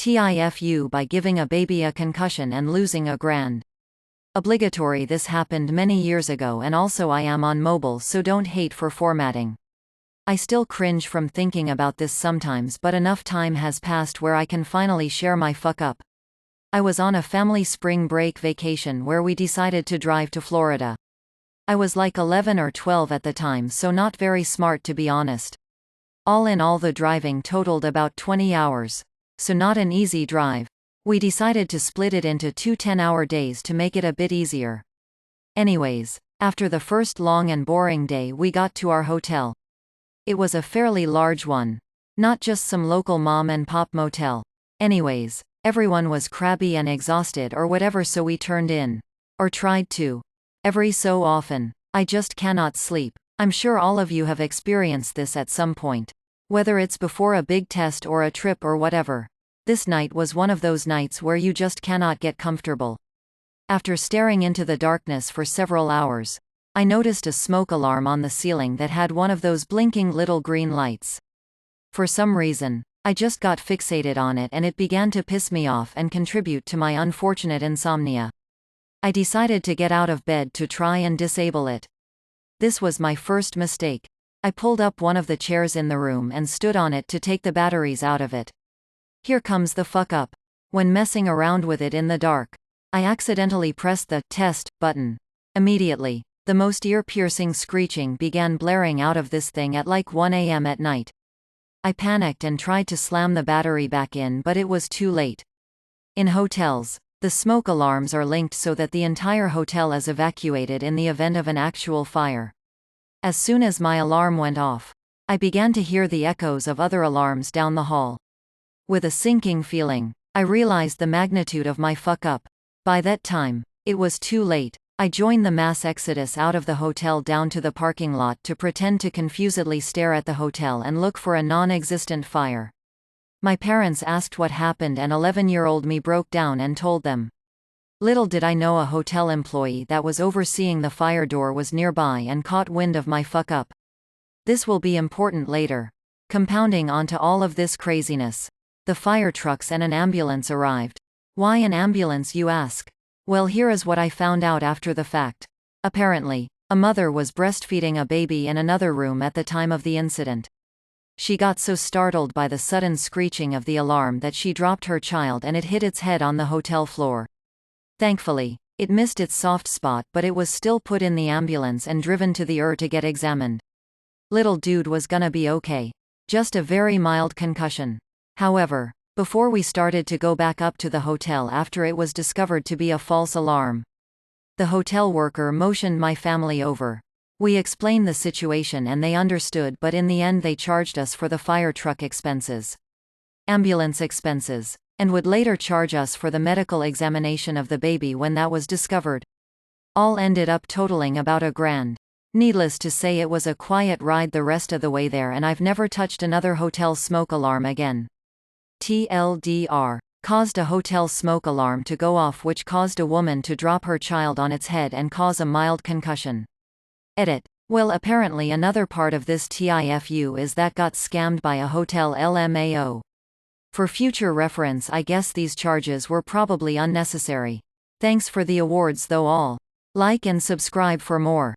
TIFU by giving a baby a concussion and losing a grand. Obligatory. This happened many years ago, and also I am on mobile, so don't hate for formatting. I still cringe from thinking about this sometimes, but enough time has passed where I can finally share my fuck up. I was on a family spring break vacation where we decided to drive to Florida. I was like 11 or 12 at the time, so not very smart to be honest. All in all, the driving totaled about 20 hours. So not an easy drive. We decided to split it into 2 10-hour days to make it a bit easier. Anyways, after the first long and boring day, we got to our hotel. It was a fairly large one. Not just some local mom and pop motel. Anyways, everyone was crabby and exhausted or whatever, so we turned in. Or tried to. Every so often. I just cannot sleep. I'm sure all of you have experienced this at some point. Whether it's before a big test or a trip or whatever. This night was one of those nights where you just cannot get comfortable. After staring into the darkness for several hours, I noticed a smoke alarm on the ceiling that had one of those blinking little green lights. For some reason, I just got fixated on it, and it began to piss me off and contribute to my unfortunate insomnia. I decided to get out of bed to try and disable it. This was my first mistake. I pulled up one of the chairs in the room and stood on it to take the batteries out of it. Here comes the fuck up. When messing around with it in the dark, I accidentally pressed the test button. Immediately, the most ear-piercing screeching began blaring out of this thing at like 1 a.m. at night. I panicked and tried to slam the battery back in, but it was too late. In hotels, the smoke alarms are linked so that the entire hotel is evacuated in the event of an actual fire. As soon as my alarm went off, I began to hear the echoes of other alarms down the hall. With a sinking feeling, I realized the magnitude of my fuck up. By that time, it was too late. I joined the mass exodus out of the hotel down to the parking lot to pretend to confusedly stare at the hotel and look for a non-existent fire. My parents asked what happened, and 11-year-old me broke down and told them. Little did I know a hotel employee that was overseeing the fire door was nearby and caught wind of my fuck up. This will be important later. Compounding onto all of this craziness, the fire trucks and an ambulance arrived. Why an ambulance, you ask? Well, here is what I found out after the fact. Apparently, a mother was breastfeeding a baby in another room at the time of the incident. She got so startled by the sudden screeching of the alarm that she dropped her child and it hit its head on the hotel floor. Thankfully, it missed its soft spot, but it was still put in the ambulance and driven to the ER to get examined. Little dude was gonna be okay. Just a very mild concussion. However, before we started to go back up to the hotel after it was discovered to be a false alarm, the hotel worker motioned my family over. We explained the situation and they understood, but in the end they charged us for the fire truck expenses, ambulance expenses, and would later charge us for the medical examination of the baby when that was discovered. All ended up totaling about $1,000. Needless to say, it was a quiet ride the rest of the way there, and I've never touched another hotel smoke alarm again. TLDR. Caused a hotel smoke alarm to go off, which caused a woman to drop her child on its head and cause a mild concussion. Edit. Well, apparently another part of this TIFU is that got scammed by a hotel LMAO. For future reference, I guess these charges were probably unnecessary. Thanks for the awards though all. Like and subscribe for more.